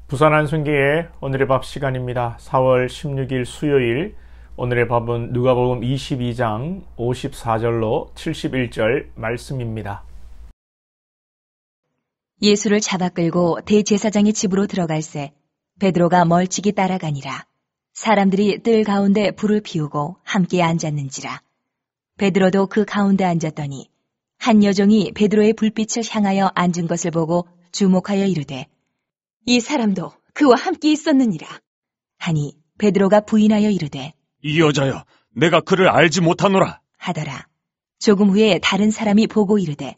부산 안순교의 오늘의 밥 시간입니다. 4월 16일 수요일, 오늘의 밥은 누가복음 22장 54절로 71절 말씀입니다. 예수를 잡아 끌고 대제사장의 집으로 들어갈새 베드로가 멀찍이 따라가니라. 사람들이 뜰 가운데 불을 피우고 함께 앉았는지라. 베드로도 그 가운데 앉았더니 한 여종이 베드로의 불빛을 향하여 앉은 것을 보고 주목하여 이르되 이 사람도 그와 함께 있었느니라 하니 베드로가 부인하여 이르되 이 여자여, 내가 그를 알지 못하노라 하더라. 조금 후에 다른 사람이 보고 이르되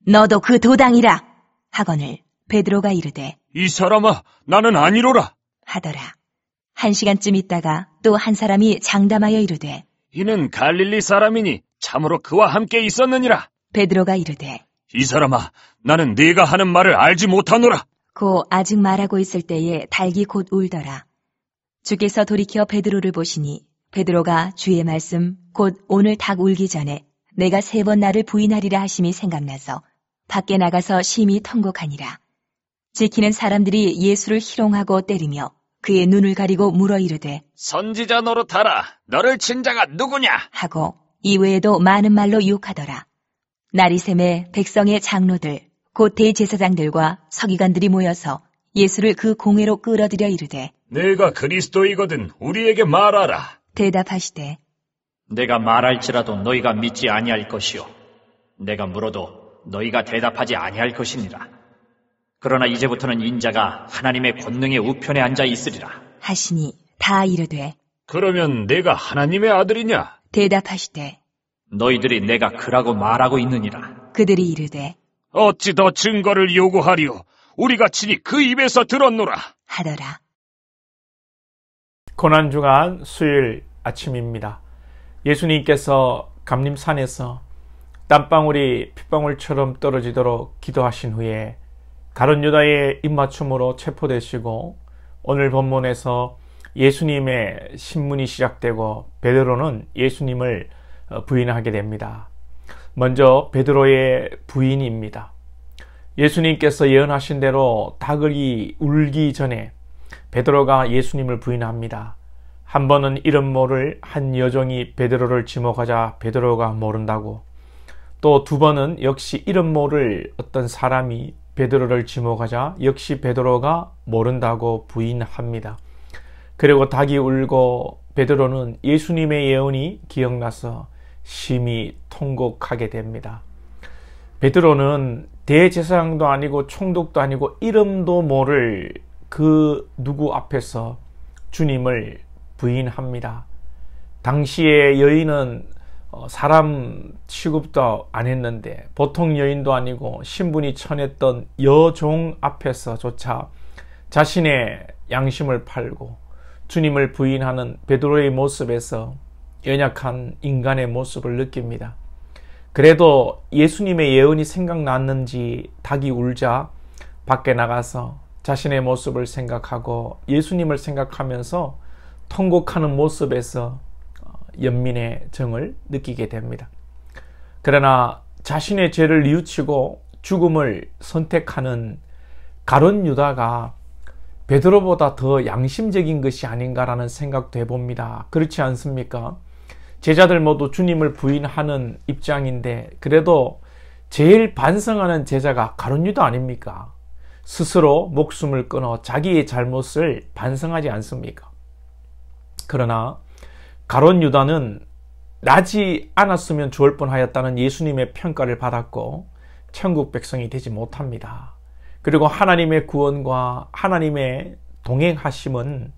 너도 그 도당이라 하거늘 베드로가 이르되 이 사람아, 나는 아니로라 하더라. 1시간쯤 있다가 또 한 사람이 장담하여 이르되 이는 갈릴리 사람이니 참으로 그와 함께 있었느니라. 베드로가 이르되 이 사람아, 나는 네가 하는 말을 알지 못하노라. 고 아직 말하고 있을 때에 닭이 곧 울더라. 주께서 돌이켜 베드로를 보시니 베드로가 주의 말씀 곧 오늘 닭 울기 전에 내가 3번 나를 부인하리라 하심이 생각나서 밖에 나가서 심히 통곡하니라. 지키는 사람들이 예수를 희롱하고 때리며 그의 눈을 가리고 물어 이르되 선지자 노릇하라. 너를 친 자가 누구냐 하고 이외에도 많은 말로 유혹하더라. 날이 새매 백성의 장로들 곧 대제사장들과 서기관들이 모여서 예수를 그 공회로 끌어들여 이르되 내가 그리스도이거든 우리에게 말하라. 대답하시되 내가 말할지라도 너희가 믿지 아니할 것이요 내가 물어도 너희가 대답하지 아니할 것이니라. 그러나 이제부터는 인자가 하나님의 권능의 우편에 앉아 있으리라 하시니 다 이르되 그러면 내가 하나님의 아들이냐? 대답하시되 너희들이 내가 그라고 말하고 있느니라. 그들이 이르되 어찌 더 증거를 요구하리오? 우리가 친히 그 입에서 들었노라 하더라. 고난주간 수요일 아침입니다. 예수님께서 감림산에서 땀방울이 핏방울처럼 떨어지도록 기도하신 후에 가룟 유다의 입맞춤으로 체포되시고 오늘 본문에서 예수님의 신문이 시작되고 베드로는 예수님을 부인하게 됩니다. 먼저 베드로의 부인입니다. 예수님께서 예언하신 대로 닭이 울기 전에 베드로가 예수님을 부인합니다. 한 번은 이름 모를 한 여종이 베드로를 지목하자 베드로가 모른다고, 또 두 번은 역시 이름 모를 어떤 사람이 베드로를 지목하자 역시 베드로가 모른다고 부인합니다. 그리고 닭이 울고 베드로는 예수님의 예언이 기억나서 심히 통곡하게 됩니다. 베드로는 대제사장도 아니고 총독도 아니고 이름도 모를 그 누구 앞에서 주님을 부인합니다. 당시의 여인은 사람 취급도 안 했는데 보통 여인도 아니고 신분이 천했던 여종 앞에서조차 자신의 양심을 팔고 주님을 부인하는 베드로의 모습에서 연약한 인간의 모습을 느낍니다. 그래도 예수님의 예언이 생각났는지 닭이 울자 밖에 나가서 자신의 모습을 생각하고 예수님을 생각하면서 통곡하는 모습에서 연민의 정을 느끼게 됩니다. 그러나 자신의 죄를 뉘우치고 죽음을 선택하는 가룟 유다가 베드로보다 더 양심적인 것이 아닌가라는 생각도 해봅니다. 그렇지 않습니까? 제자들 모두 주님을 부인하는 입장인데 그래도 제일 반성하는 제자가 가룟 유다 아닙니까? 스스로 목숨을 끊어 자기의 잘못을 반성하지 않습니까? 그러나 가룟 유다는 나지 않았으면 좋을 뻔하였다는 예수님의 평가를 받았고 천국 백성이 되지 못합니다. 그리고 하나님의 구원과 하나님의 동행하심은,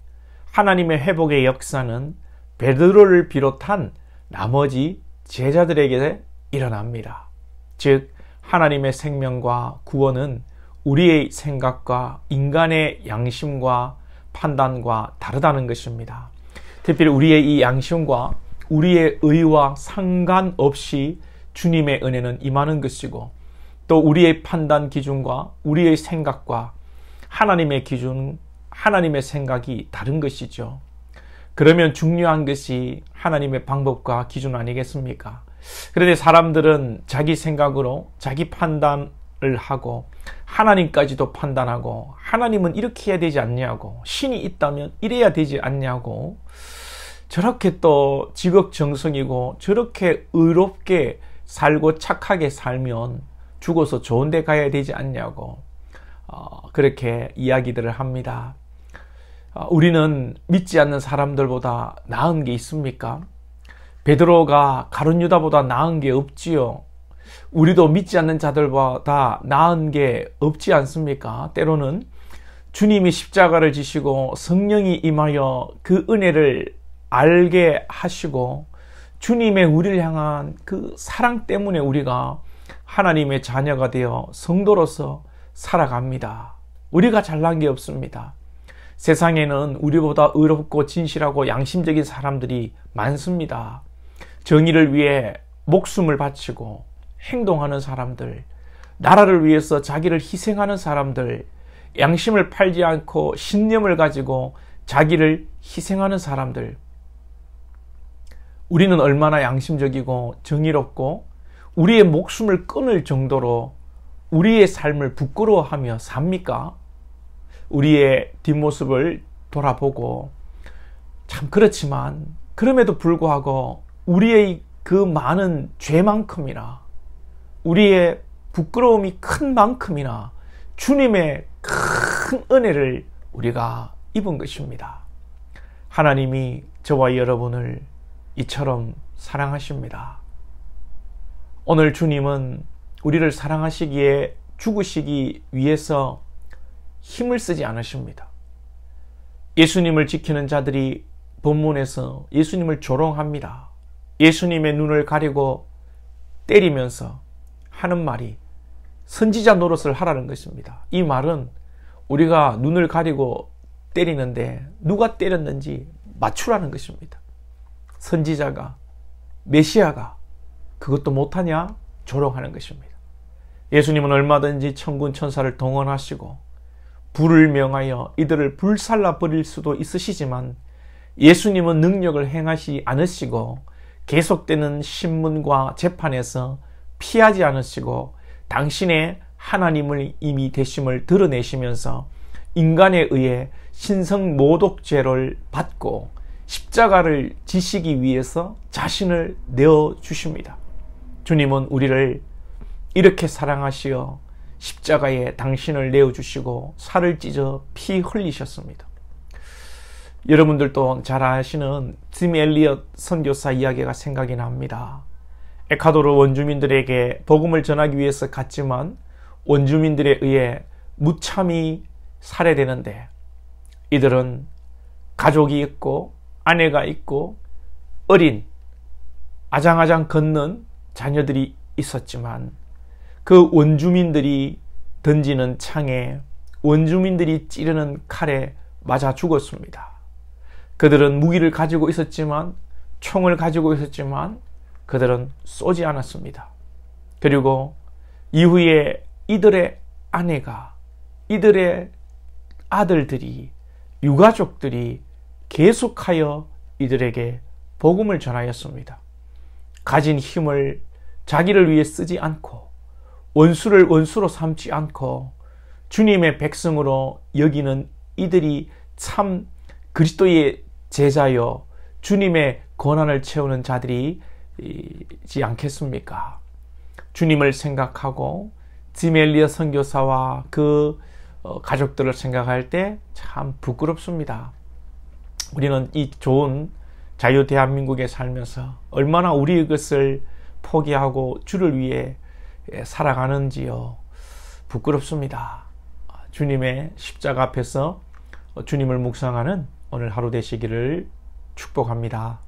하나님의 회복의 역사는 베드로를 비롯한 나머지 제자들에게 일어납니다. 즉 하나님의 생명과 구원은 우리의 생각과 인간의 양심과 판단과 다르다는 것입니다. 특별히 우리의 이 양심과 우리의 의와 상관없이 주님의 은혜는 임하는 것이고, 또 우리의 판단 기준과 우리의 생각과 하나님의 기준, 하나님의 생각이 다른 것이죠. 그러면 중요한 것이 하나님의 방법과 기준 아니겠습니까? 그런데 사람들은 자기 생각으로, 자기 판단 하고 하나님까지도 판단하고 하나님은 이렇게 해야 되지 않냐고, 신이 있다면 이래야 되지 않냐고, 저렇게 또 지극정성이고 저렇게 의롭게 살고 착하게 살면 죽어서 좋은 데 가야 되지 않냐고 그렇게 이야기들을 합니다. 우리는 믿지 않는 사람들보다 나은 게 있습니까? 베드로가 가룟 유다보다 나은 게 없지요. 우리도 믿지 않는 자들보다 나은 게 없지 않습니까? 때로는 주님이 십자가를 지시고 성령이 임하여 그 은혜를 알게 하시고 주님의 우리를 향한 그 사랑 때문에 우리가 하나님의 자녀가 되어 성도로서 살아갑니다. 우리가 잘난 게 없습니다. 세상에는 우리보다 의롭고 진실하고 양심적인 사람들이 많습니다. 정의를 위해 목숨을 바치고 행동하는 사람들, 나라를 위해서 자기를 희생하는 사람들, 양심을 팔지 않고 신념을 가지고 자기를 희생하는 사람들. 우리는 얼마나 양심적이고 정의롭고 우리의 목숨을 끊을 정도로 우리의 삶을 부끄러워하며 삽니까? 우리의 뒷모습을 돌아보고 참 그렇지만 그럼에도 불구하고 우리의 그 많은 죄만큼이나 우리의 부끄러움이 큰 만큼이나 주님의 큰 은혜를 우리가 입은 것입니다. 하나님이 저와 여러분을 이처럼 사랑하십니다. 오늘 주님은 우리를 사랑하시기에 죽으시기 위해서 힘을 쓰지 않으십니다. 예수님을 지키는 자들이 본문에서 예수님을 조롱합니다. 예수님의 눈을 가리고 때리면서 하는 말이 선지자 노릇을 하라는 것입니다. 이 말은 우리가 눈을 가리고 때리는데 누가 때렸는지 맞추라는 것입니다. 선지자가, 메시아가 그것도 못하냐? 조롱하는 것입니다. 예수님은 얼마든지 천군 천사를 동원하시고 불을 명하여 이들을 불살라 버릴 수도 있으시지만 예수님은 능력을 행하지 않으시고 계속되는 신문과 재판에서 피하지 않으시고 당신의 하나님을 이미 되심을 드러내시면서 인간에 의해 신성모독죄를 받고 십자가를 지시기 위해서 자신을 내어주십니다. 주님은 우리를 이렇게 사랑하시어 십자가에 당신을 내어주시고 살을 찢어 피 흘리셨습니다. 여러분들도 잘 아시는 짐 엘리엇 선교사 이야기가 생각이 납니다. 에콰도르 원주민들에게 복음을 전하기 위해서 갔지만 원주민들에 의해 무참히 살해되는데 이들은 가족이 있고 아내가 있고 어린 아장아장 걷는 자녀들이 있었지만 그 원주민들이 던지는 창에 원주민들이 찌르는 칼에 맞아 죽었습니다. 그들은 무기를 가지고 있었지만 총을 가지고 있었지만 그들은 쏘지 않았습니다. 그리고 이후에 이들의 아내가 이들의 아들들이 유가족들이 계속하여 이들에게 복음을 전하였습니다. 가진 힘을 자기를 위해 쓰지 않고 원수를 원수로 삼지 않고 주님의 백성으로 여기는 이들이 참 그리스도의 제자여 주님의 권한을 채우는 자들이지 않겠습니까? 주님을 생각하고 짐 엘리엇 선교사와 그 가족들을 생각할 때 참 부끄럽습니다. 우리는 이 좋은 자유 대한민국에 살면서 얼마나 우리의 것을 포기하고 주를 위해 살아가는지요. 부끄럽습니다. 주님의 십자가 앞에서 주님을 묵상하는 오늘 하루 되시기를 축복합니다.